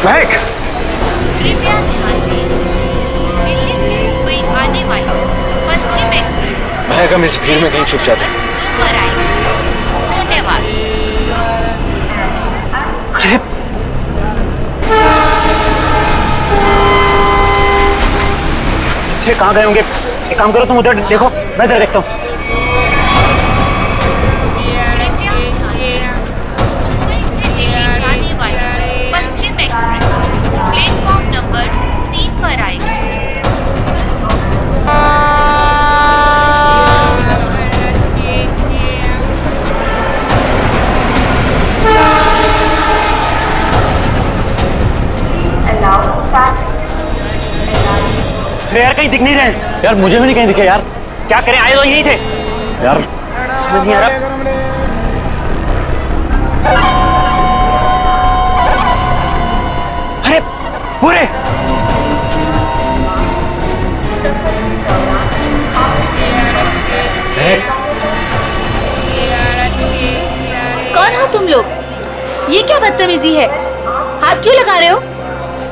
महक, कृपया ध्यान दें, दिल्ली से मुंबई आने वाली पश्चिम एक्सप्रेस महक हम इस भीड़ में कहीं छुप जाते हैं। पर आएगी। धन्यवाद। अरे ये कहाँ गए होंगे? एक काम करो, तुम उधर देखो, मैं इधर देखता हूँ। कृपया ध्यान दें, मुंबई से दिल्ली जाने वाली पश्चिम एक्सप्रेस प्लेटफॉर्म नंबर 3 पर आएगी। अरे यार कहीं दिख नहीं रहे यार, मुझे भी नहीं कहीं दिखे यार। क्या करें, आए तो यही थे यार, समझ नहीं आ रहा। अरे पूरे कौन हो तुम लोग? ये क्या बदतमीजी है? हाथ क्यों लगा रहे हो?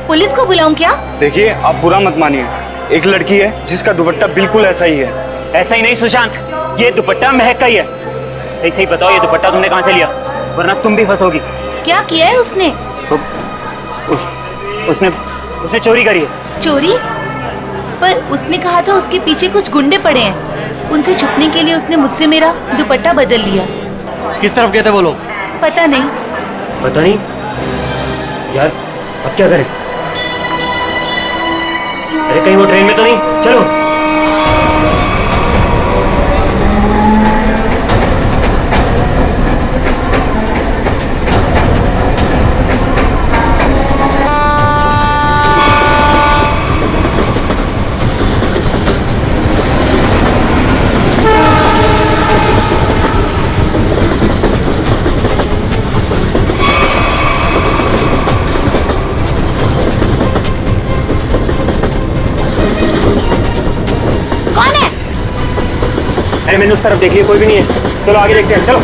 पुलिस को बुलाऊं क्या? देखिए आप बुरा मत मानिए, एक लड़की है जिसका दुपट्टा बिल्कुल ऐसा ही है। ऐसा ही नहीं सुशांत, ये दुपट्टा महक का ही है। सही सही बताओ, ये दुपट्टा तुमने कहाँ से लिया, वरना तुम भी फंसोगी। क्या किया है उसने? उसने चोरी करी है। चोरी? पर उसने कहा था उसके पीछे कुछ गुंडे पड़े हैं, उनसे छुपने के लिए उसने मुझसे मेरा दुपट्टा बदल लिया। किस तरफ गए थे वो लोग? पता नहीं। पता नहीं यार, अब क्या करें? अरे कहीं वो ट्रेन में तो नहीं? चलो। अरे मैंने उस तरफ देख लिया, कोई भी नहीं है। चलो आगे देखते हैं, चलो।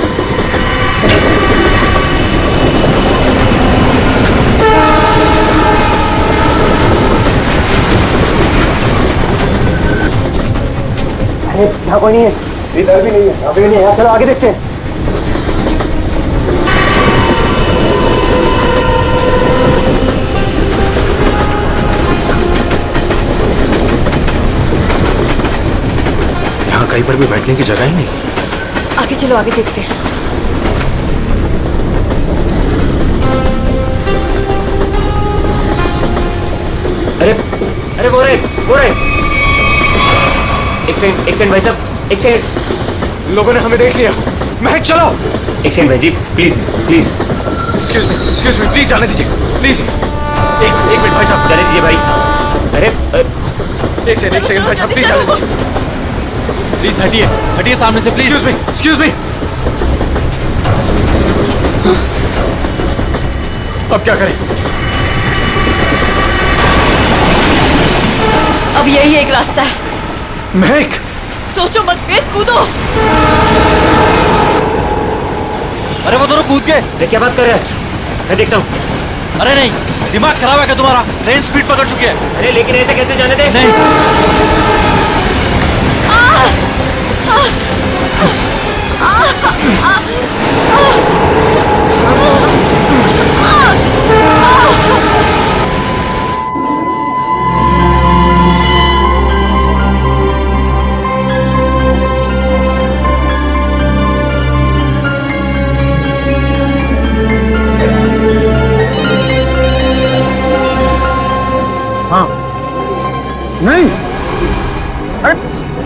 अरे यहाँ कोई नहीं है, इधर भी नहीं है, अभी नहीं है। चलो आगे देखते हैं। कहीं पर भी बैठने की जगह ही नहीं। आगे चलो, आगे देखते हैं। अरे अरे वो रहे। एक सेकंड भाई साहब, एक सेकंड। लोगों ने हमें देख लिया। महक चलो। एक सेकंड भाई जी, प्लीज। एक्सक्यूज मी प्लीज जाने दीजिए, प्लीज। एक मिनट भाई साहब, जाने दीजिए भाई। अरे एक सेकंड भाई साहब, प्लीज जाने दीजिए। प्लीज हटिए सामने से, प्लीज। Excuse me. अब क्या करें? अब यही एक रास्ता है। महक सोचो मत, वेद कूदो। अरे वो दोनों कूद गए। अरे क्या बात कर रहे हैं? मैं देखता हूँ। अरे नहीं, दिमाग खराब है क्या तुम्हारा? ट्रेन स्पीड पकड़ चुकी है। अरे लेकिन ऐसे कैसे जाने दे? नहीं। हाँ नहीं, अरे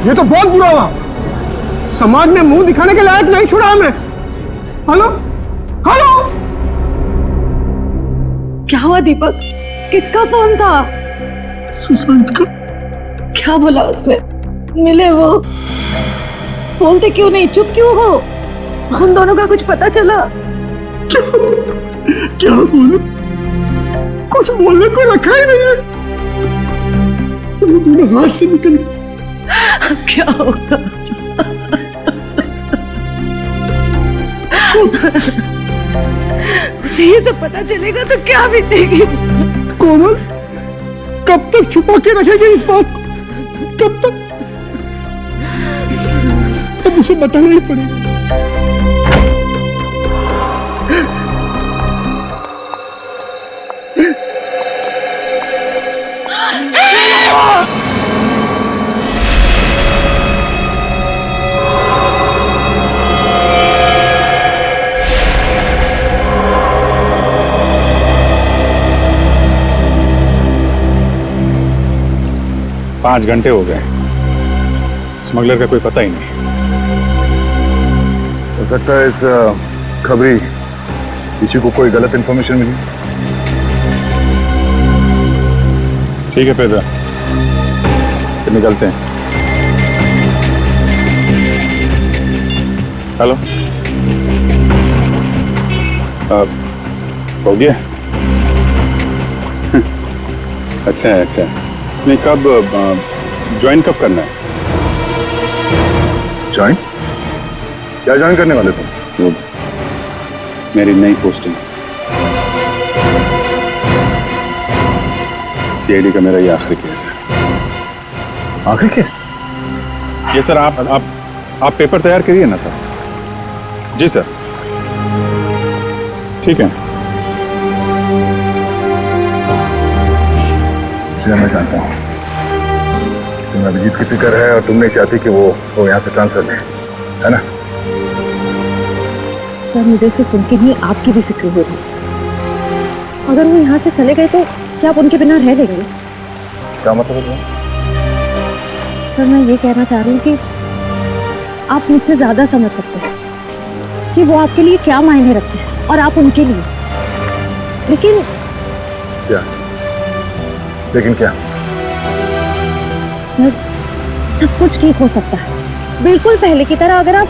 ये तो बहुत बुरा हुआ। समाज में मुंह दिखाने के लायक नहीं छोड़ा हमें। हेलो हेलो, क्या हुआ दीपक? किसका फोन था? सुशांत का। क्या बोला उसने? मिले वो? बोलते क्यों नहीं, चुप क्यों हो? उन दोनों का कुछ पता चला? क्या बोलूं, कुछ बोलने को रखा ही नहीं है। वो दोनों हाथ से निकल गए। अब क्या होगा? उसे ये सब पता चलेगा तो क्या बीतेगी उस पर? कोमल, कब तक छुपा के रखेगी इस बात को? कब तक? अब उसे बताना ही पड़ेगा। पाँच घंटे हो गए, स्मगलर का कोई पता ही नहीं। हो सकता है इस खबरी किसी को कोई गलत इंफॉर्मेशन मिली। ठीक है फिर निकलते हैं। हेलो, हो गया? अच्छा है, अच्छा। नहीं, कब ज्वाइन कब करना है? ज्वाइन? क्या ज्वाइन करने वाले तुम? वो मेरी नई पोस्टिंग। सीआईडी का मेरा ये आखिरी केस है। आखिरी केस? ये सर, आप पेपर तैयार करिए ना सर। जी सर, ठीक है। मैं जानता हूँ तुम्हें अभिजीत की फिक्र है और तुम नहीं चाहती कि वो यहाँ से ट्रांसफर ले, है ना? सर, मुझे सिर्फ उनकी नहीं आपकी भी फिक्र हो रही। अगर वो यहाँ से चले गए तो क्या आप उनके बिना रह लेंगे? क्या मतलब है? सर, मैं ये कहना चाह रही हूँ कि आप मुझसे ज्यादा समझ सकते हैं कि वो आपके लिए क्या मायने रखते हैं और आप उनके लिए। लेकिन क्या? सर, सब कुछ ठीक हो सकता है, बिल्कुल पहले की तरह। अगर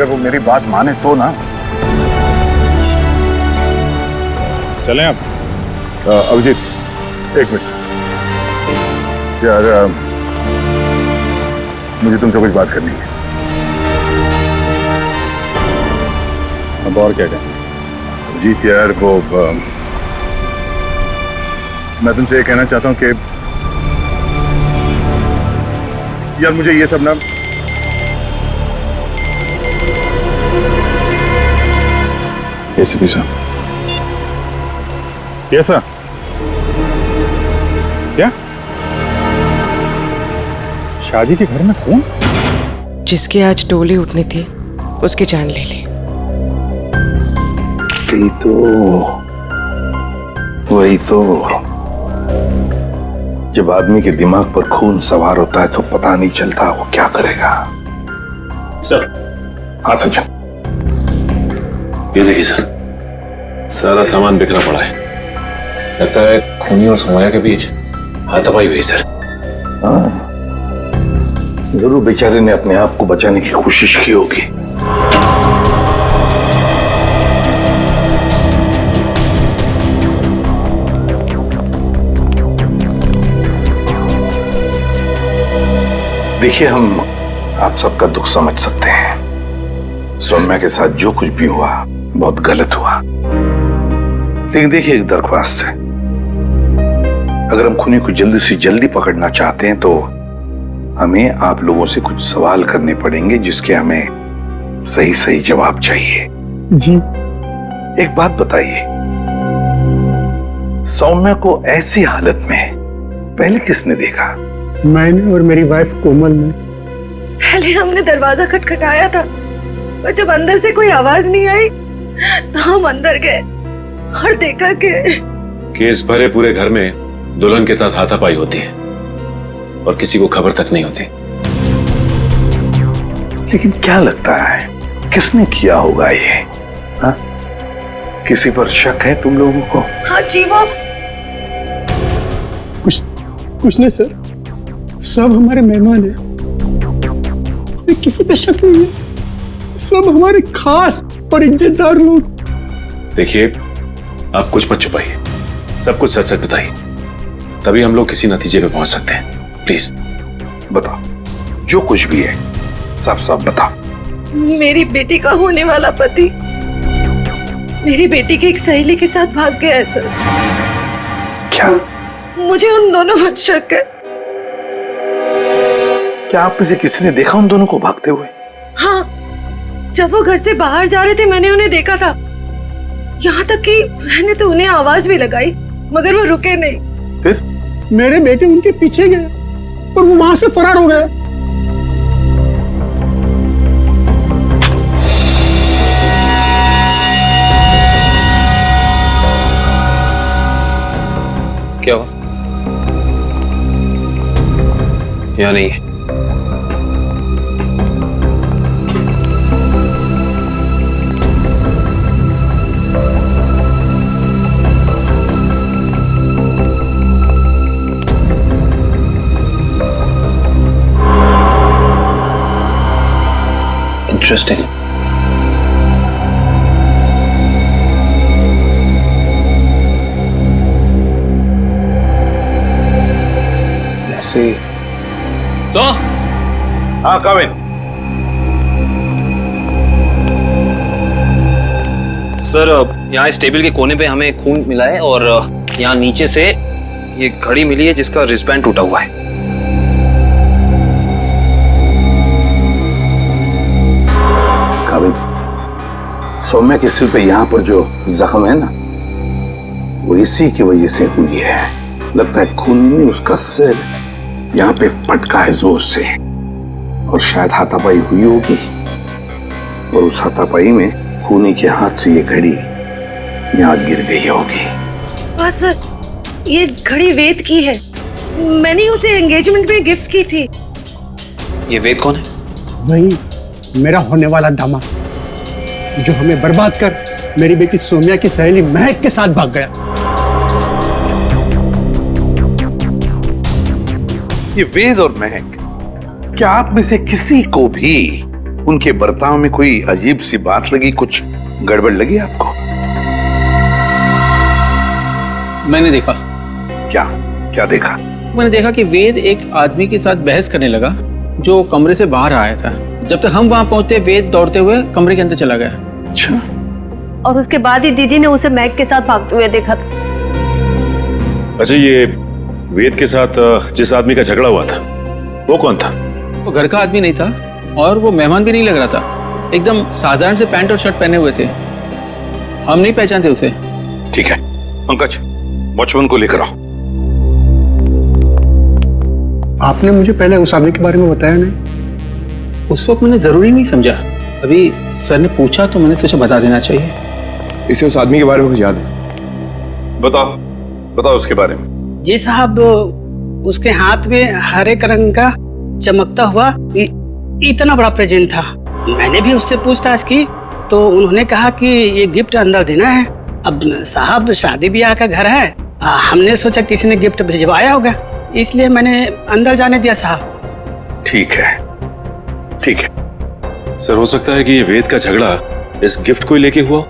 वो मेरी बात माने तो ना। चलें आप? अभिजीत, एक मिनट यार, मुझे तुमसे कुछ बात करनी है। अब और क्या कहें? अभिजीत यार, मैं तुमसे ये कहना चाहता हूँ कि यार मुझे ये सब ना एसीपी साहब। कैसा? क्या शादी के घर में खून? जिसकी आज डोली उठनी थी उसकी जान ले ली। वही तो जब आदमी के दिमाग पर खून सवार होता है तो पता नहीं चलता वो क्या करेगा। सर। हाँ सचिन। ये देखिए सर, सारा सामान बिखरा पड़ा है। लगता है खूनी और समया के बीच हाथापाई हुई सर। हाँ, जरूर बेचारे ने अपने आप को बचाने की कोशिश की होगी। देखिए, हम आप सबका दुख समझ सकते हैं। सौम्या के साथ जो कुछ भी हुआ बहुत गलत हुआ। लेकिन देखिए, एक दरख्वास्त है, अगर हम खूनी को जल्दी से जल्दी पकड़ना चाहते हैं तो हमें आप लोगों से कुछ सवाल करने पड़ेंगे जिसके हमें सही सही जवाब चाहिए। जी। एक बात बताइए, सौम्या को ऐसी हालत में पहले किसने देखा? मैंने और मेरी वाइफ कोमल ने। पहले हमने दरवाजा खटखटाया था, पर जब अंदर से कोई आवाज नहीं आई तो हम अंदर गए और देखा कि केस भरे पूरे घर में दुल्हन के साथ हाथापाई होती है और किसी को खबर तक नहीं होती। लेकिन क्या लगता है किसने किया होगा ये? हा? किसी पर शक है तुम लोगों को? हाँ जी, वो कुछ नहीं सर, सब हमारे मेहमान हैं, हमें किसी पे शक नहीं है। सब हमारे खास और इज्जतदार लोग। देखिए, आप कुछ मत छुपाइए, सब कुछ सच सच बताइए, तभी हम लोग किसी नतीजे पे पहुंच सकते हैं। प्लीज बताओ, जो कुछ भी है साफ साफ बताओ। मेरी बेटी का होने वाला पति मेरी बेटी की एक सहेली के साथ भाग गया है सर। क्या? मुझे उन दोनों पर शक है। क्या आप में से किसी ने देखा उन दोनों को भागते हुए? हाँ, जब वो घर से बाहर जा रहे थे मैंने उन्हें देखा था। यहाँ तक कि मैंने तो उन्हें आवाज भी लगाई मगर वो रुके नहीं। फिर? मेरे बेटे उनके पीछे गए और वो वहां से फरार हो गए। क्या हुआ? या नहीं है? Interesting. Let's see. So? हाँ काविन। सर यहाँ इस टेबल के कोने पे हमें खून मिला है और यहाँ नीचे से ये घड़ी मिली है जिसका रिस्टबैंड टूटा हुआ है। काविन, सौम्या के सिर पे यहाँ पर जो जख्म है ना, वो इसी की वजह से हुई है। लगता है खून में उसका सिर यहाँ पे पटका है जोर से और शायद हाथापाई हुई होगी और उस हाथापाई में खूनी के हाथ से ये घड़ी यहाँ गिर गई होगी। हाँ सर, ये घड़ी वेद की है। मैंने उसे एंगेजमेंट में गिफ्ट की थी। ये वेद कौन है? वही मेरा होने वाला दामाद जो हमें बर्बाद कर मेरी बेटी सोम्या की सहेली महक के साथ भाग गया। ये वेद और महक, क्या आप में से किसी को भी उनके बर्ताव में कोई अजीब सी बात लगी, कुछ गड़बड़ लगी आपको? मैंने देखा। क्या? क्या देखा? मैंने देखा कि वेद एक आदमी के साथ बहस करने लगा जो कमरे से बाहर आया था। जब तक हम वहां पहुंचे वेद दौड़ते हुए कमरे के अंदर चला गया। अच्छा। और उसके बाद ही दीदी ने उसे मैग के साथ भागते हुए देखा था। अच्छा, ये वेद के साथ जिस आदमी का झगड़ा हुआ था वो कौन था? वो घर का आदमी नहीं था और वो मेहमान भी नहीं लग रहा था। एकदम साधारण से पैंट और शर्ट पहने हुए थे। हम नहीं पहचानते उसे। ठीक है पंकज, वॉचमैन को लेकर आओ। आपने मुझे पहले उस आदमी के बारे में बताया नहीं? उस वक्त मैंने जरूरी नहीं समझा। अभी सर ने पूछा तो मैंने सोचा बता देना चाहिए। इसे उस आदमी के बारे में कुछ याद है? बताओ बताओ उसके बारे में। जी साहब, उसके हाथ में हरे रंग का चमकता हुआ इतना बड़ा प्रेजेंट था। मैंने भी उससे पूछताछ की तो उन्होंने कहा कि ये गिफ्ट अंदर देना है। अब साहब शादी ब्याह का घर है, हमने सोचा किसी ने गिफ्ट भिजवाया होगा, इसलिए मैंने अंदर जाने दिया साहब। ठीक है ठीक है। सर, हो सकता है कि ये वेद का झगड़ा इस गिफ्ट को लेके हुआ।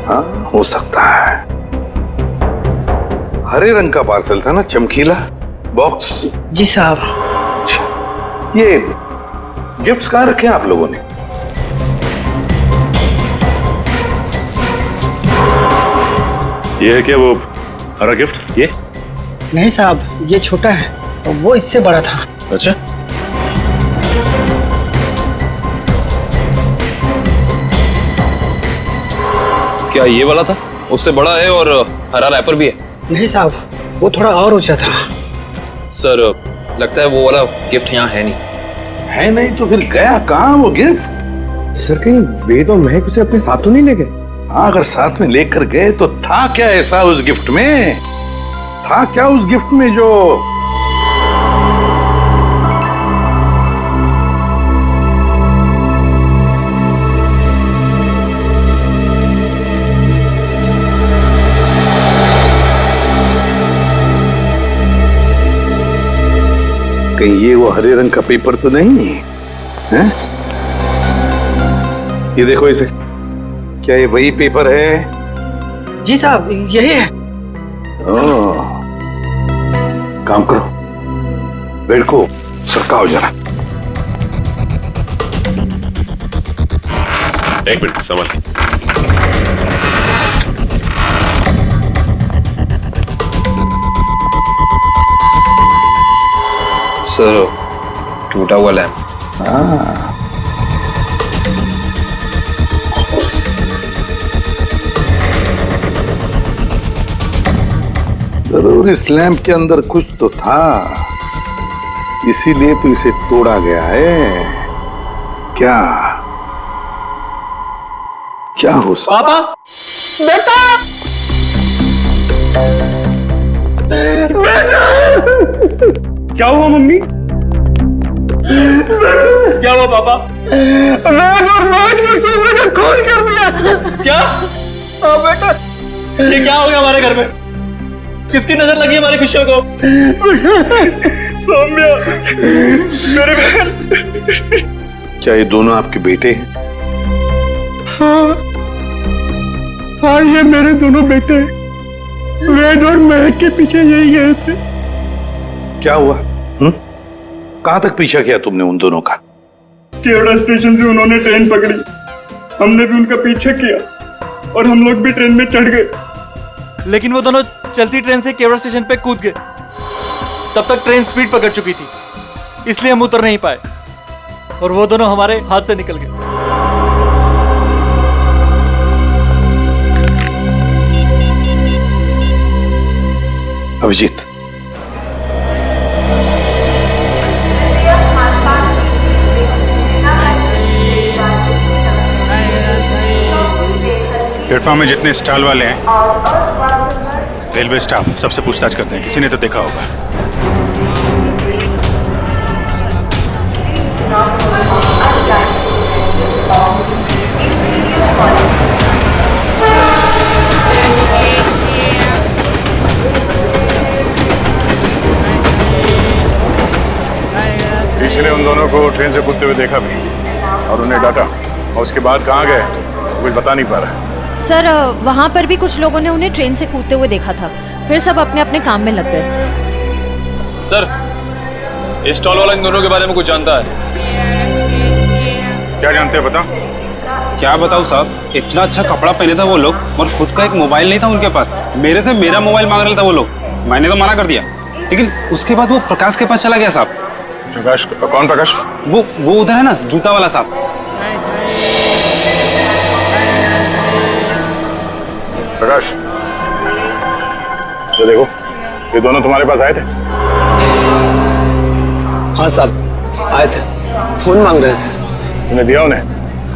हाँ हो सकता है। हरे रंग का पार्सल था ना, चमकीला बॉक्स। जी साहब। ये गिफ्ट्स कहाँ रखे हैं आप लोगों ने? ये है क्या वो हरा गिफ्ट? ये नहीं साहब, ये छोटा है और वो इससे बड़ा था। अच्छा, क्या ये वाला था? उससे बड़ा है और हरा रैपर भी है। नहीं साहब, वो थोड़ा और ऊंचा था। सर, लगता है वो वाला गिफ्ट यहाँ है नहीं। है नहीं तो फिर गया कहाँ वो गिफ्ट? सर, कहीं वेद और महक उसे अपने साथ तो नहीं ले गए? हाँ, अगर साथ में लेकर गए तो था क्या ऐसा उस गिफ्ट में? था क्या उस गिफ्ट में जो कहीं ये वो हरे रंग का पेपर तो नहीं है? ये देखो इसे, क्या ये वही पेपर है? जी साहब, यही है। ओह, काम करो, बेड को सरकाओ जरा। एक मिनट, संभाल। सर टूटा हुआ लैंप। हाँ, जरूर इस लैंप के अंदर कुछ तो था, इसीलिए तो इसे तोड़ा गया है। क्या क्या हो सकता? पापा, बेटा, क्या हुआ मम्मी? क्या हुआ पापा? वेद और नाज ने सोने का खून कर दिया। क्या? हाँ बेटा, ये क्या हो गया हमारे घर में? किसकी नजर लगी हमारी खुशियों को? सौम्या, मेरे बहन। क्या ये दोनों आपके बेटे हैं? हाँ, ये मेरे दोनों बेटे हैं। वेद और महक के पीछे यही गए थे। क्या हुआ? कहां तक पीछा किया तुमने उन दोनों का? केवड़ा स्टेशन से उन्होंने ट्रेन पकड़ी, हमने भी उनका पीछा किया और हम लोग भी ट्रेन में चढ़ गए। लेकिन वो दोनों चलती ट्रेन से केवड़ा स्टेशन पे कूद गए। तब तक ट्रेन स्पीड पकड़ चुकी थी, इसलिए हम उतर नहीं पाए और वो दोनों हमारे हाथ से निकल गए। अभिजीत, प्लेटफॉर्म में जितने स्टॉल वाले हैं, रेलवे स्टाफ सबसे पूछताछ करते हैं, किसी ने तो देखा होगा। किसी ने उन दोनों को ट्रेन से कूदते हुए देखा भी और उन्हें डांटा, और उसके बाद कहाँ गए कुछ बता नहीं पा रहा। सर वहाँ पर भी कुछ लोगों ने उन्हें ट्रेन से कूदते हुए देखा था, फिर सब अपने अपने काम में लग गए। सर, ये स्टॉल वाला इन दोनों के बारे में कुछ जानता है? क्या जानते हैं बता? क्या बताऊं साहब, इतना अच्छा कपड़ा पहने था वो लोग और खुद का एक मोबाइल नहीं था उनके पास। मेरे से मेरा मोबाइल मांग रहा था वो लोग, मैंने तो मना कर दिया, लेकिन उसके बाद वो प्रकाश के पास चला गया साहब। प्रकाश? कौन प्रकाश? वो उधर है ना, जूता वाला साहब। प्रकाश, ये देखो, ये दोनों तुम्हारे पास आए थे? हाँ साहब, आए थे, फोन मांग रहे थे। तुमने दिया उन्हें?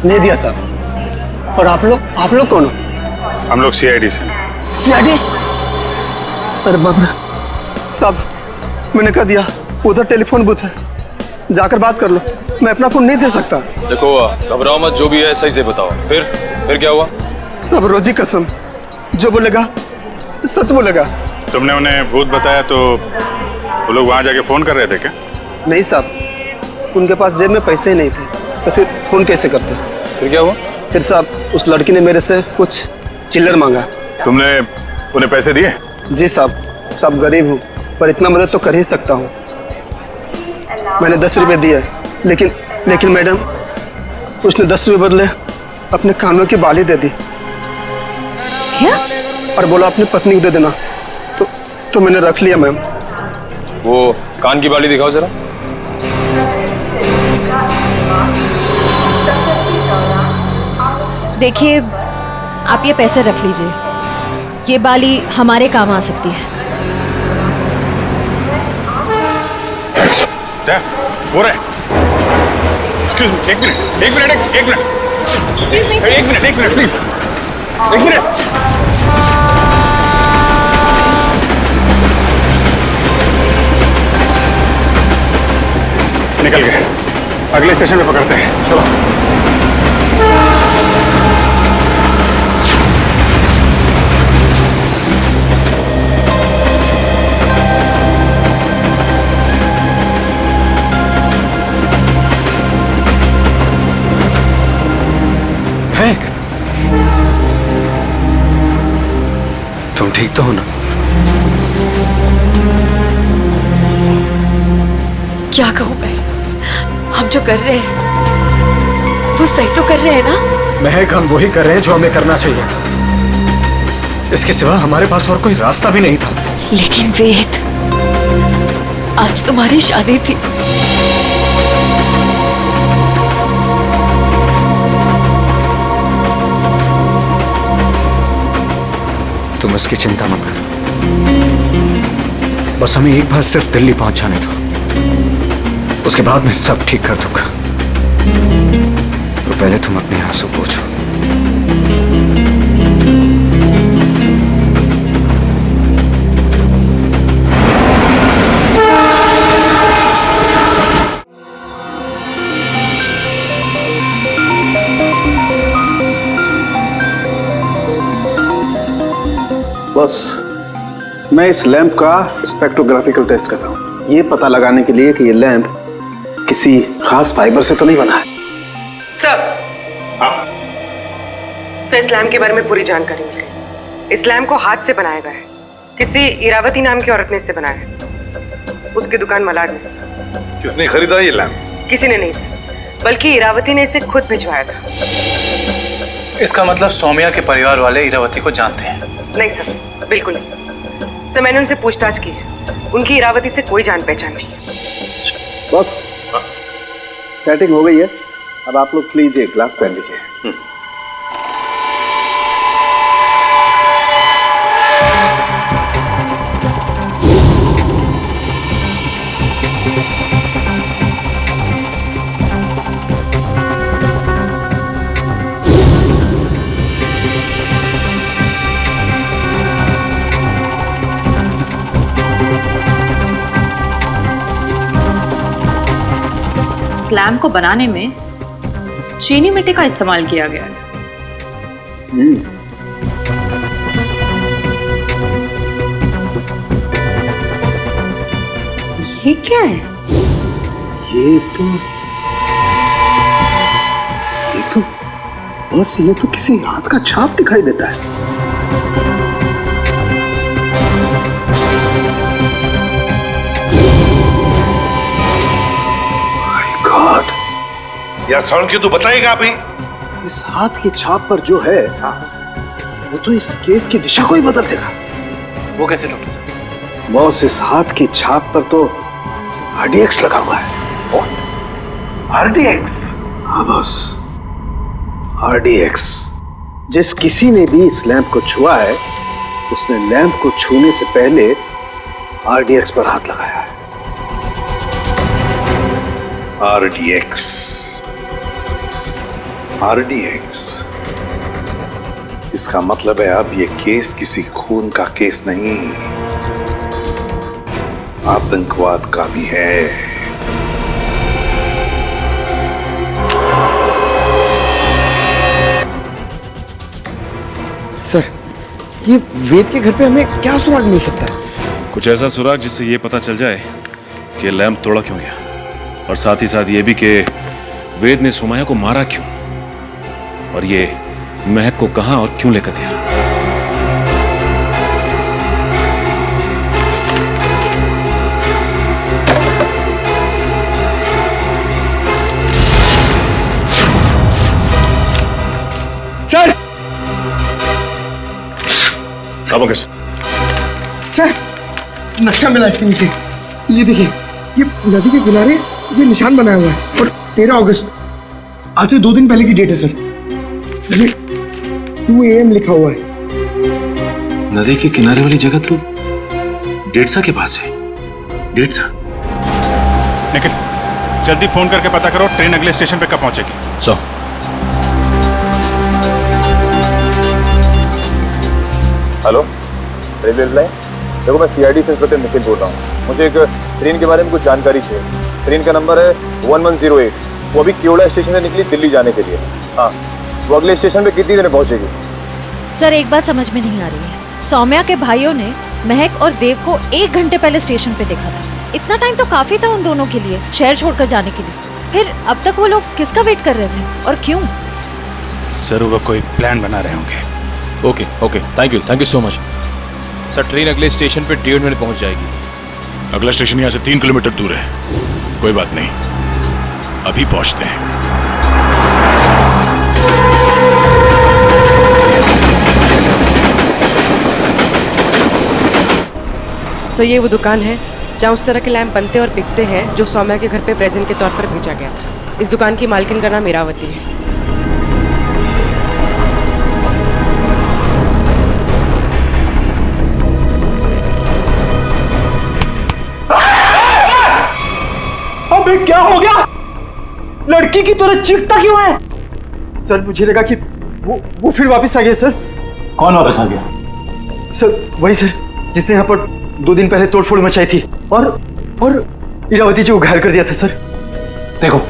नहीं दिया साहब। और आप लोग कौन हो? हम लोग सीआईडी से। सीआईडी? अरे बाप रे साहब, मैंने कह दिया उधर टेलीफोन बूथ है, जाकर बात कर लो, मैं अपना फोन नहीं दे सकता। देखो घबराओ मत, जो भी है सही से बताओ। फिर क्या हुआ? सब रोजी कसम, जो बोलेगा सच बोलेगा। तुमने उन्हें भूत बताया तो वो लोग वहां जाके फोन कर रहे थे क्या? नहीं साहब, उनके पास जेब में पैसे ही नहीं थे, तो फिर फोन कैसे करते? फिर क्या हुआ? फिर साहब उस लड़की ने मेरे से कुछ चिल्लर मांगा। तुमने उन्हें पैसे दिए? जी साहब गरीब हूँ, पर इतना मदद तो कर ही सकता हूँ। मैंने 10 रुपए दिए, लेकिन मैडम उसने 10 रुपए बदले अपने कानों की बाली दे दी। क्या? और बोला अपनी पत्नी को दे देना, तो मैंने रख लिया मैम। वो कान की बाली दिखाओ जरा। देखिए, आप ये पैसे रख लीजिए, ये बाली हमारे काम आ सकती है। हो रहा है। Excuse me, एक मिनट प्लीज, एक मिनट। निकल गए, अगले स्टेशन पे पकड़ते हैं, चलो। तुम ठीक तो हो ना? क्या कहूँ मैं, हम जो कर रहे हैं वो सही तो कर रहे हैं ना? महक, हम वही कर रहे हैं जो हमें करना चाहिए था। इसके सिवा हमारे पास और कोई रास्ता भी नहीं था। लेकिन वेद, आज तुम्हारी शादी थी। तुम उसकी चिंता मत करो, बस हमें एक बार सिर्फ दिल्ली पहुंच जाने दो, उसके बाद मैं सब ठीक कर दूंगा। तो पहले तुम अपने आंसू पोंछो। बस मैं इस लैंप का स्पेक्ट्रोग्राफिकल टेस्ट कर रहा हूँ, ये पता लगाने के लिए कि ये लैंप किसी खास फाइबर से तो नहीं बना है। सर, इस लैम्प के बारे में पूरी जानकारी मिल गई। इस लैम्प को हाथ से बनाया गया है, किसी इरावती नाम की औरत ने इसे बनाया है, उसकी दुकान मलाड में। किसने खरीदा ये लैंप? किसी ने नहीं सर, बल्कि इरावती ने इसे खुद भिजवाया था। इसका मतलब सौम्या के परिवार वाले इरावती को जानते हैं? नहीं सर, बिल्कुल नहीं सर, मैंने उनसे पूछताछ की है, उनकी इरावती से कोई जान पहचान नहीं है। बस सेटिंग हो गई है, अब आप लोग प्लीज एक ग्लास पहन लीजिए। लैम्प को बनाने में चीनी मिट्टी का इस्तेमाल किया गया है। ये क्या है? ये तो किसी हाथ का छाप दिखाई देता है। यार सौन की तू बताएगा अभी? इस हाथ की छाप पर जो है वो तो इस केस की दिशा को ही बदल देगा। वो कैसे डॉक्टर साहब? बॉस, इस हाथ की छाप पर तो RDX लगा हुआ है। RDX? हाँ बॉस, RDX। जिस किसी ने भी इस लैंप को छुआ है उसने लैंप को छूने से पहले RDX पर हाथ लगाया है। RDX। इसका मतलब है अब ये केस किसी खून का केस नहीं, आतंकवाद का भी है। सर, ये वेद के घर पे हमें क्या सुराग मिल सकता है? कुछ ऐसा सुराग जिससे ये पता चल जाए कि लैंप तोड़ा क्यों गया, और साथ ही साथ ये भी कि वेद ने सुमाया को मारा क्यों, और ये महक को कहां और क्यों लेकर गया। सर! अब कैसे? सर, नक्शा मिला इसके नीचे। ये देखिए, ये नदी के किनारे ये निशान बनाया हुआ है, और 13 अगस्त, आज से 2 दिन पहले की डेट है सर। ये 2 AM लिखा हुआ है। नदी के किनारे वाली जगह तो डेढ़सा के पास है। डेढ़सा? निखिल, जल्दी फोन करके पता करो ट्रेन अगले स्टेशन पे कब पहुंचेगी। So hello, railway line. देखो, मैं CID से इंस्पेक्टर निखिल बोल रहा हूँ। मुझे एक ट्रेन के बारे में कुछ जानकारी चाहिए। ट्रेन का नंबर है 1108। वो अभी केवड़ा स्टेशन से निकली दिल्ली जाने के लिए। हाँ, वो अगले स्टेशन पे कितनी देर में पहुंचेगी? सर, एक बात समझ में नहीं आ रही है। सौम्या के भाइयों ने महक और देव को 1 घंटे पहले स्टेशन पे देखा था। इतना टाइम तो काफी था उन दोनों के लिए शहर छोड़कर जाने के लिए। फिर अब तक वो लोग किसका वेट कर रहे थे और क्यों? सर, वो कोई प्लान बना रहे होंगे। Okay, thank you so much. Sir, train अगले स्टेशन पे 1.5 मिनट पहुंच जाएगी। अगला स्टेशन यहाँ से 3 किलोमीटर दूर है। कोई बात नहीं, अभी पहुंचते हैं। सर, ये वो दुकान है जहाँ उस तरह के लैंप बनते और बिकते हैं जो सौम्या के घर पे प्रेजेंट के तौर पर भेजा गया था। इस दुकान की मालकिन का नाम इरावती है। अबे क्या हो गया? लड़की की तरह चीखता क्यों है? सर मुझे लगा कि वो फिर वापस आ गया सर। कौन वापस आ गया? सर वही सर जिसने यहाँ पर 2 दिन पहले तोड़फोड़ मचाई थी और इरावती जी को घायल कर दिया था सर। देखो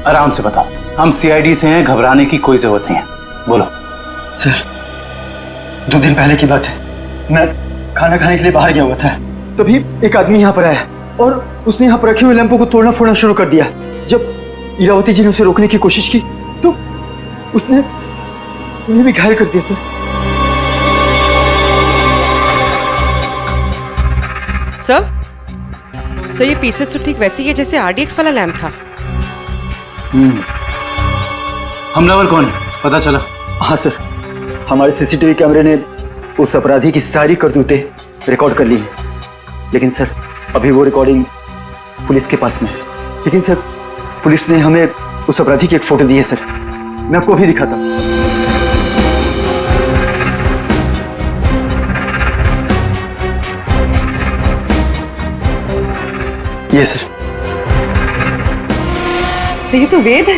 आराम से बताओ, हम सीआईडी से हैं, घबराने की कोई जरूरत नहीं है, बोलो। सर 2 दिन पहले की बात है, मैं खाना खाने के लिए बाहर गया हुआ था, तभी एक आदमी यहाँ पर आया और उसने यहाँ पर रखे हुए लैंपों को तोड़ना फोड़ना शुरू कर दिया। जब इरावती जी ने उसे रोकने की कोशिश की तो उसने उन्हें भी घायल कर दिया सर। सर ये पीसेस तो ठीक वैसे ही है जैसे आरडीएक्स वाला लैंप था। हमलावर कौन है पता चला? हाँ सर, हमारे सीसीटीवी कैमरे ने उस अपराधी की सारी करतूतें रिकॉर्ड कर ली है, लेकिन सर अभी वो रिकॉर्डिंग पुलिस के पास में है। लेकिन सर पुलिस ने हमें उस अपराधी की एक फोटो दी है सर, मैं आपको अभी दिखाता हूँ। ये सर ये तो वेद है।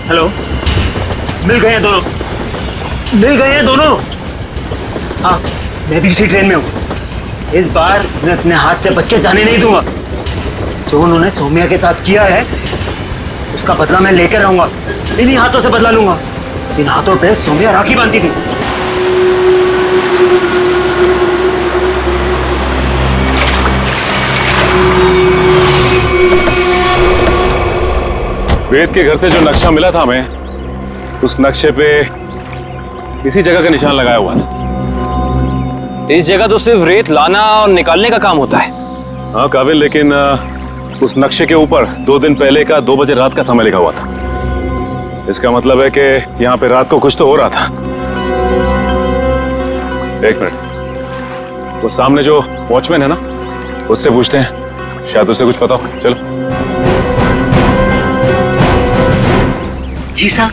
हेलो, मिल गए हैं दोनों, मिल गए हैं दोनों। हाँ मैं भी इसी ट्रेन में हूँ। इस बार मैं अपने हाथ से बच के जाने नहीं दूंगा। जो उन्होंने सौम्या के साथ किया है उसका बदला मैं लेकर रहूंगा। इन्हीं हाथों से बदला लूंगा जिन हाथों पे सौम्या राखी बांधती थी। वेद के घर से जो नक्शा मिला था हमें, उस नक्शे पे इसी जगह का निशान लगाया हुआ था। इस जगह तो सिर्फ रेत लाना और निकालने का काम होता है। हाँ काबिल, लेकिन उस नक्शे के ऊपर 2 दिन पहले का 2 बजे रात का समय लिखा हुआ था। इसका मतलब है कि यहाँ पे रात को कुछ तो हो रहा था। एक मिनट, वो सामने जो वॉचमैन है ना, उससे पूछते हैं, शायद उसे कुछ पता हो। चलो। जी साहब,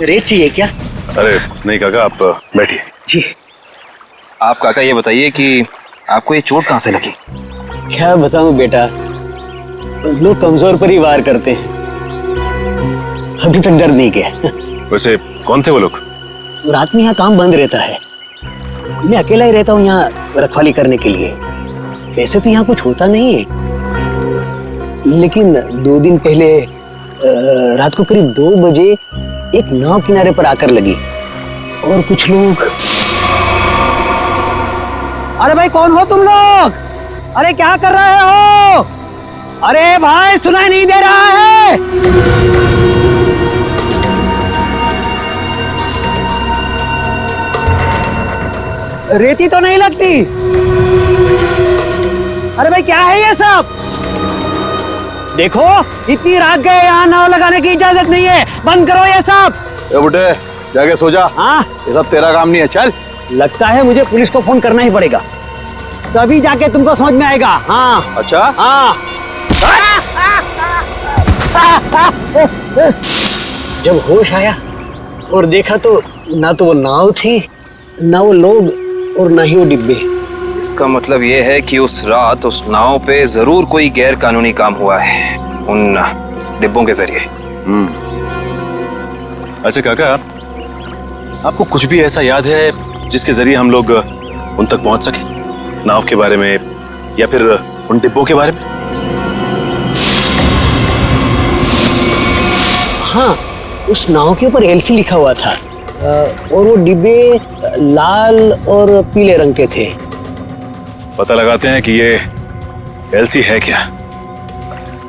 रेत चाहिए क्या? अरे नहीं काका, आप बैठिए। जी। आप काका ये बताइए कि आपको ये चोट कहाँ से लगी? क्या बताऊं बेटा, लोग कमजोर पर ही वार करते हैं, अभी तक दर्द नहीं किया। वैसे कौन थे वो लोग? रात में यहाँ काम बंद रहता है, मैं अकेला ही रहता हूँ यहाँ रखवाली करने के लिए। वैसे तो यहाँ कुछ होता नहीं है, लेकिन 2 दिन पहले रात को करीब 2 बजे एक नाव किनारे पर आकर लगी और कुछ लोग। अरे भाई कौन हो तुम लोग? अरे क्या कर रहे हो? अरे भाई सुनाई नहीं दे रहा है? रेती तो नहीं लगती। अरे भाई क्या है ये सब? देखो इतनी रात गए, यहाँ नाव लगाने की इजाजत नहीं है, बंद करो ये सब। ए बुड्ढे जाके सो जा। हाँ ये सब तेरा काम नहीं है, चल। लगता है मुझे पुलिस को फोन करना ही पड़ेगा, तभी जाके तुमको समझ में आएगा। हाँ अच्छा। हाँ। जब होश आया और देखा तो ना तो वो नाव थी, ना वो लोग और ना ही वो डिब्बे। इसका मतलब ये है कि उस रात उस नाव पे जरूर कोई गैर कानूनी काम हुआ है उन डिब्बों के जरिए। अच्छा काका, आपको कुछ भी ऐसा याद है जिसके जरिए हम लोग उन तक पहुंच सके? नाव के बारे में या फिर उन डिब्बों के बारे में? हाँ, उस नाव के ऊपर एलसी लिखा हुआ था और वो डिब्बे लाल और पीले रंग के थे। पता लगाते हैं कि ये एलसी है क्या,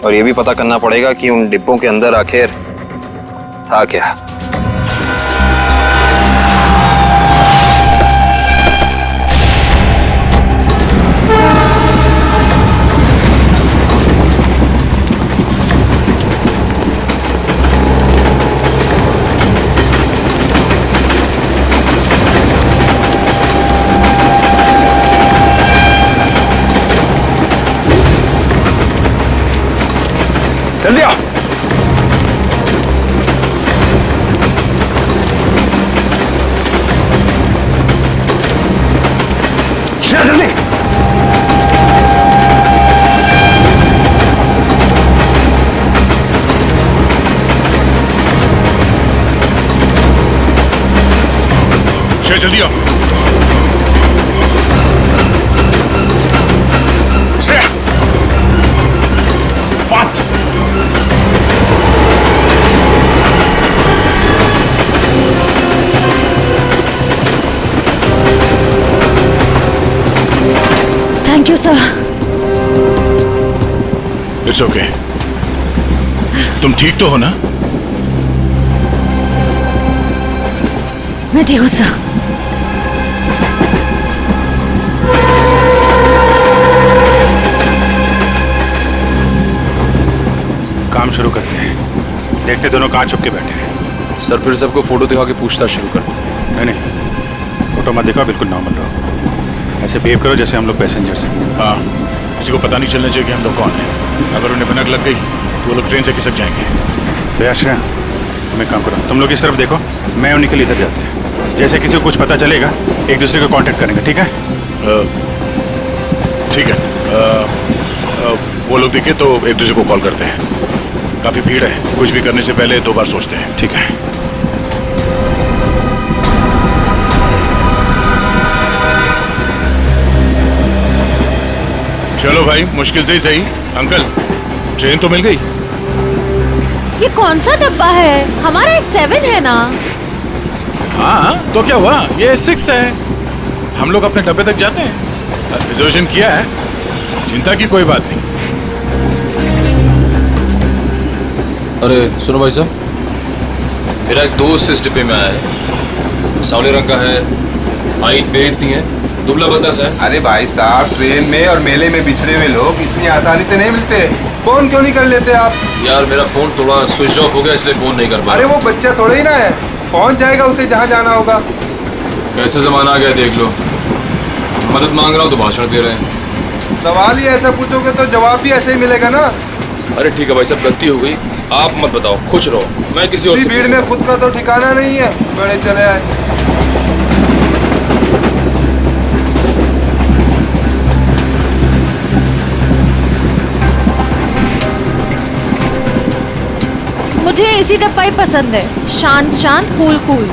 और ये भी पता करना पड़ेगा कि उन डिब्बों के अंदर आखिर था क्या। जल्दी आओ। जल्दी। जल्दी आओ। Shreya, fast. Thank you sir. It's okay. तुम ठीक तो हो ना? मैं ठीक हूँ सर। काम शुरू करते हैं। देखते दोनों कहाँ छुप के बैठे हैं। सर फिर सबको फोटो दिखा के पूछताछ शुरू करते हैं। नहीं, फोटो मत दिखाओ, बिल्कुल नॉर्मल रहो। ऐसे बिहेव करो जैसे हम लोग पैसेंजर्स हैं। हाँ, किसी को पता नहीं चलना चाहिए कि हम लोग कौन हैं। अगर उन्हें भनक लग गई तो वो लोग ट्रेन से खिसक जाएंगे। तो आश्रय, तुम एक काम करो, तुम लोग इस तरफ देखो, मैं और निखिल इधर जाते हैं। जैसे किसी को कुछ पता चलेगा एक दूसरे को कांटेक्ट करेंगे, ठीक है? ठीक है। वो लोग दिखे तो एक दूसरे को कॉल करते हैं। काफी भीड़ है, कुछ भी करने से पहले 2 बार सोचते हैं। ठीक है। चलो भाई, मुश्किल से ही सही। अंकल, ट्रेन तो मिल गई। ये कौन सा डब्बा है? हमारा 7 है ना? हाँ, तो क्या हुआ? ये 6 है। हम लोग अपने डब्बे तक जाते हैं। रिजर्वेशन किया है, चिंता की कोई बात नहीं। अरे सुनो भाई साहब, मेरा एक दोस्त इस डिब्बे में आया है। सावले रंग का है, हाइट मेरी इतनी है, दुबला पतला सा है। अरे भाई साहब, ट्रेन में और मेले में बिछड़े हुए लोग इतनी आसानी से नहीं मिलते। फोन क्यों नहीं कर लेते आप? यार मेरा फोन थोड़ा स्विच ऑफ हो गया, इसलिए फोन नहीं कर पाया। अरे वो बच्चा थोड़ा ही ना है, पहुंच जाएगा उसे जहाँ जाना होगा। कैसे जमाना आ गया देख लो। मदद मांग रहा हूँ तो भाषण दे रहे हैं। सवाल ही ऐसा पूछोगे तो जवाब भी ऐसे ही मिलेगा ना। अरे ठीक है भाई साहब, गलती हो गई, आप मत बताओ, खुश रहो, मैं किसी और से भीड़ में खुद का तो ठिकाना नहीं है, बड़े चले आए। मुझे एसी डब्बा ही पसंद है, शांत शांत, कूल कूल।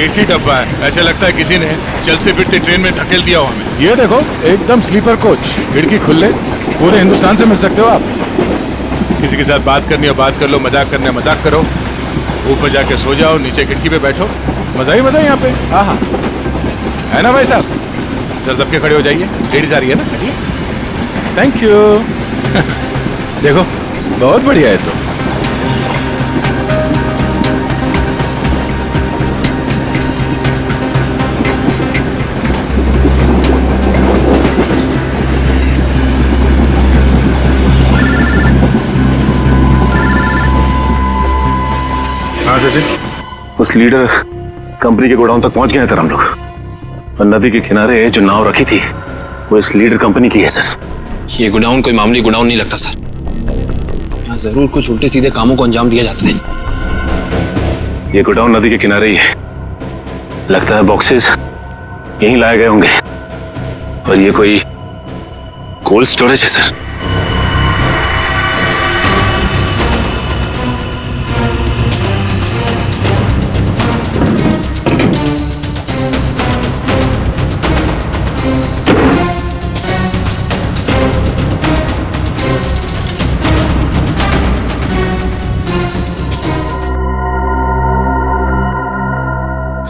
एसी डब्बा है, ऐसे लगता है किसी ने चलते फिरते ट्रेन में धकेल दिया हो हमें। ये देखो, एकदम स्लीपर कोच, खिड़की खुले, पूरे हिंदुस्तान से मिल सकते हो आप। किसी के साथ बात करनी है बात कर लो, मजाक करना है मजाक करो, ऊपर जाके सो जाओ, नीचे खिड़की पे बैठो, मजा ही मजा यहाँ पे। हाँ हाँ, है ना भाई साहब? सर दब के खड़े हो जाइए, लेडीज आ रही है ना। Thank you. देखो, बहुत बढ़िया है। तो हाँ सचिन, उस लीडर कंपनी के गोडाउन तक पहुंच गए हैं सर हम लोग। और नदी के किनारे जो नाव रखी थी वो इस लीडर कंपनी की है सर। ये गोडाउन कोई मामूली गोडाउन नहीं लगता सर, यहाँ जरूर कुछ उल्टे सीधे कामों को अंजाम दिया जाता है। ये गोडाउन नदी के किनारे ही है, लगता है बॉक्सेस यहीं लाए गए होंगे। और ये कोई कोल्ड स्टोरेज है सर।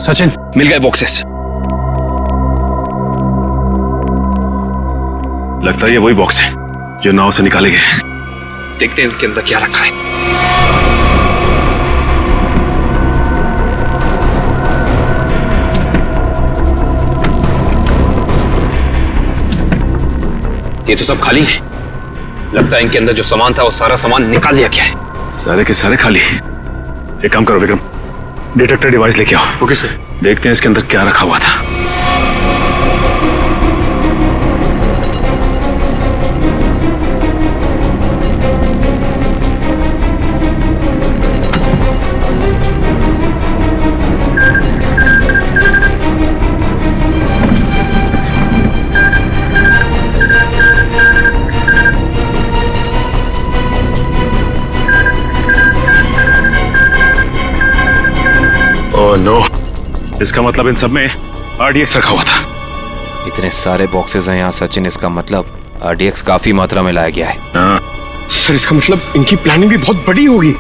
सचिन, मिल गए बॉक्सेस। लगता है ये वही बॉक्स है जो नाव से निकाले गए। देखते हैं इनके अंदर क्या रखा है। ये तो सब खाली है। लगता है इनके अंदर जो सामान था वो सारा सामान निकाल लिया गया है। सारे के सारे खाली। एक काम करो विक्रम, डिटेक्टर डिवाइस लेके आओ। Okay sir. देखते हैं इसके अंदर क्या रखा हुआ था। ओह नो, इसका मतलब इन सब में RDX रखा हुआ था। इतने सारे बॉक्सेस हैं यहाँ सचिन, इसका मतलब RDX काफी मात्रा में लाया गया है। सर इसका मतलब इनकी प्लानिंग भी बहुत बड़ी होगी।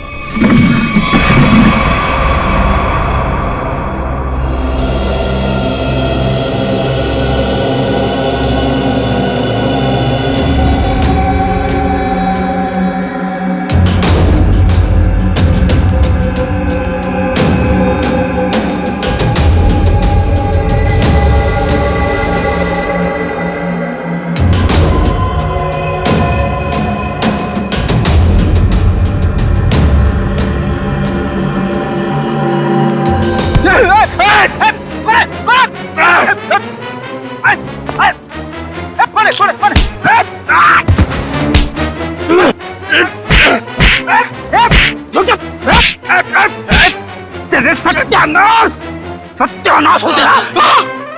सत्यानाश हो तेरा।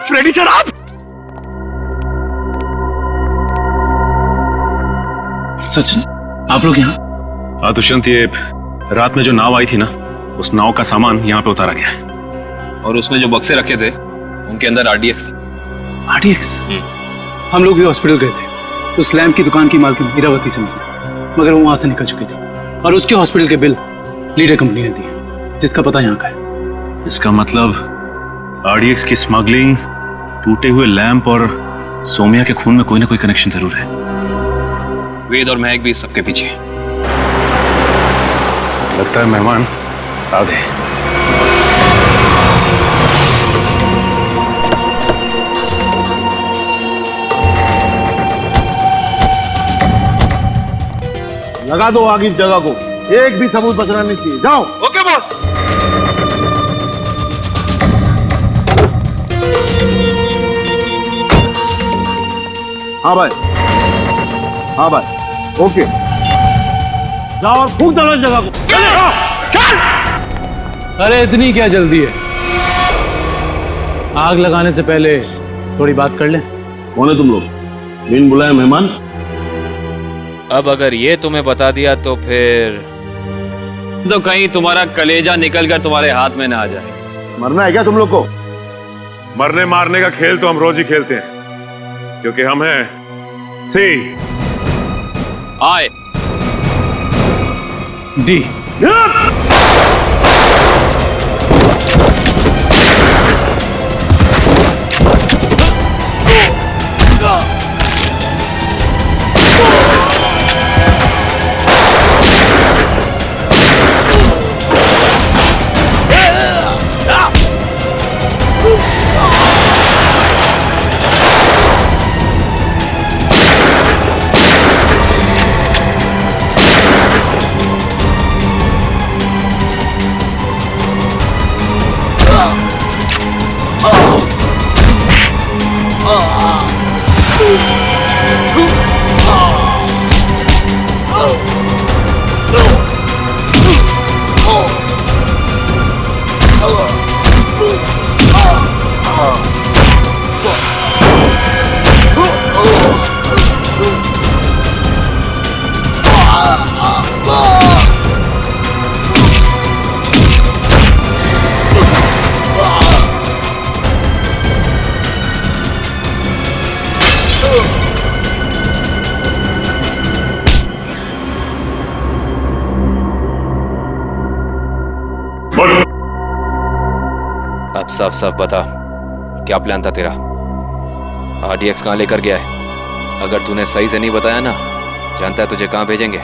फ्रेडी सर आप? सचिन आप लोग यहाँ? हाँ दुष्यंत, ये रात में जो नाव आई थी ना, उस नाव का सामान यहाँ पे उतारा गया है। और उसमें जो बक्से रखे थे उनके अंदर RDX था। RDX? हम लोग भी हॉस्पिटल गए थे, उस लैम्प की दुकान की मालकिन इरावती से मिली, मगर वो वहां से निकल चुकी थी और उसके हॉस्पिटल के बिल लीडर कंपनी ने दिए, जिसका पता यहाँ का है। इसका मतलब RDX की स्मगलिंग, टूटे हुए लैंप और सोमिया के खून में कोई ना कोई कनेक्शन जरूर है। वेद और महक भी इस सबके पीछे। लगता है मेहमान आ गए। लगा दो आग इस जगह को, एक भी सबूत बचना नहीं चाहिए। जाओ। Okay boss. हाँ भाई, हाँ भाई, ओके। जाओ और फूंक दो इस जगह को। चल। अरे इतनी क्या जल्दी है? आग लगाने से पहले थोड़ी बात कर लें। कौन है तुम लोग? बिन बुलाए मेहमान? अब अगर ये तुम्हें बता दिया तो फिर तो कहीं तुम्हारा कलेजा निकलकर तुम्हारे हाथ में ना आ जाए। मरना है क्या तुम लोग को? मरने मारने का खेल तो हम रोज ही खेलते हैं, क्योंकि हम हैं CID। अब साफ साफ बता, क्या प्लान था तेरा? RDX कहाँ लेकर गया है? अगर तूने सही से नहीं बताया ना, जानता है तुझे कहाँ भेजेंगे?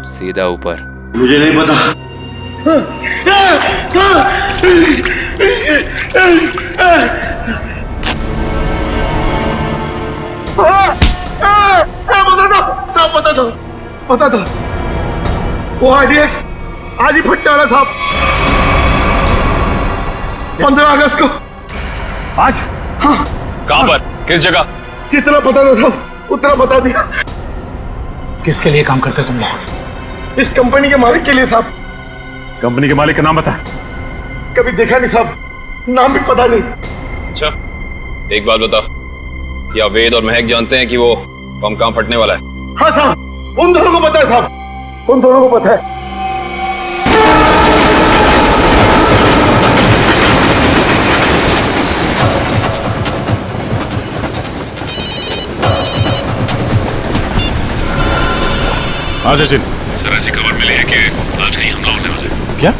सीधा ऊपर। मुझे नहीं पता। पता था वो RDX आज ही फटने वाला था। 15 अगस्त को। आज? हाँ। कहाँ पर? किस जगह? जितना पता था उतना बता दिया। किसके लिए काम करते तुम लोग? इस कंपनी के मालिक के लिए साहब। कंपनी के मालिक का नाम बता। कभी देखा नहीं साहब, नाम भी पता नहीं। अच्छा, एक बात बता, क्या वेद और महक जानते हैं कि वो बम कहाँ फटने वाला है? हाँ साहब, उन दोनों को पता है साहब, उन दोनों को पता है। हाँ सचिन। सर ऐसी खबर मिली है कि आज कहीं हमला होने वाला है। क्या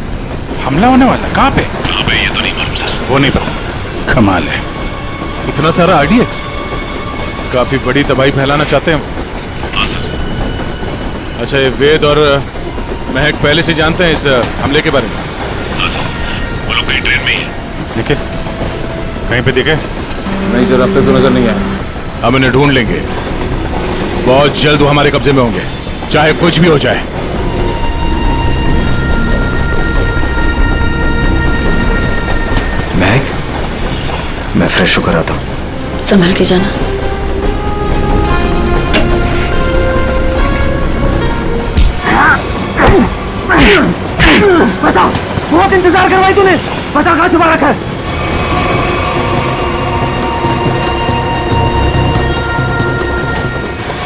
हमला होने वाला? कहाँ पे? कहाँ पे ये तो नहीं मालूम सर। वो नहीं पता। कमाल है, इतना सारा आरडीएक्स, काफी बड़ी तबाही फैलाना चाहते हैं। हाँ सर। अच्छा, ये वेद और महक पहले से जानते हैं इस हमले के बारे में? हाँ सर, वो लोग कहीं ट्रेन में ही है। निखिल कहीं पे दिखे? नहीं सर, अब तक तो नजर नहीं आया। हम इन्हें ढूंढ लेंगे, बहुत जल्द वो हमारे कब्जे में होंगे, चाहे कुछ भी हो जाए। महक, मैं फ्रेश होकर आता हूँ। संभल के जाना। बता, बहुत इंतजार करवाई तूने, बता कहाँ छुपा रखा है?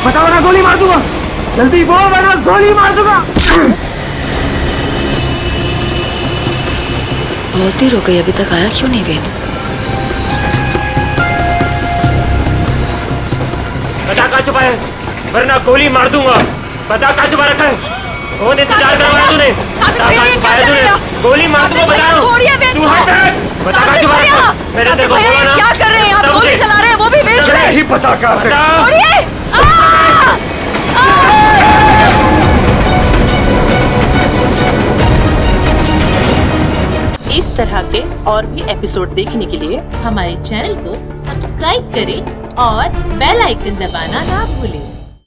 बता वरना गोली मार दूंगा, जल्दी बोल वरना गोली मार दूंगा। बहुत देर हो गई, अभी तक आया क्यों नहीं वेद? बता कहाँ छुपा है, वरना गोली मार दूंगा। बता कहाँ छुपा रखा है? बहुत इंतजार करवाया तूने, बता कहाँ छुपाया तूने? गोली मार दूंगा, बता रहा हूँ। तू हट, बता कहाँ छुपा रखा है? मेरे तेरे को बोला ना। क्या कर रहे हैं आप? गोली चला रहे हैं, वो भी बेच रहे हैं। नहीं पता कहाँ पे। इस तरह के और भी एपिसोड देखने के लिए हमारे चैनल को सब्सक्राइब करें और बेल आइकन दबाना ना भूलें।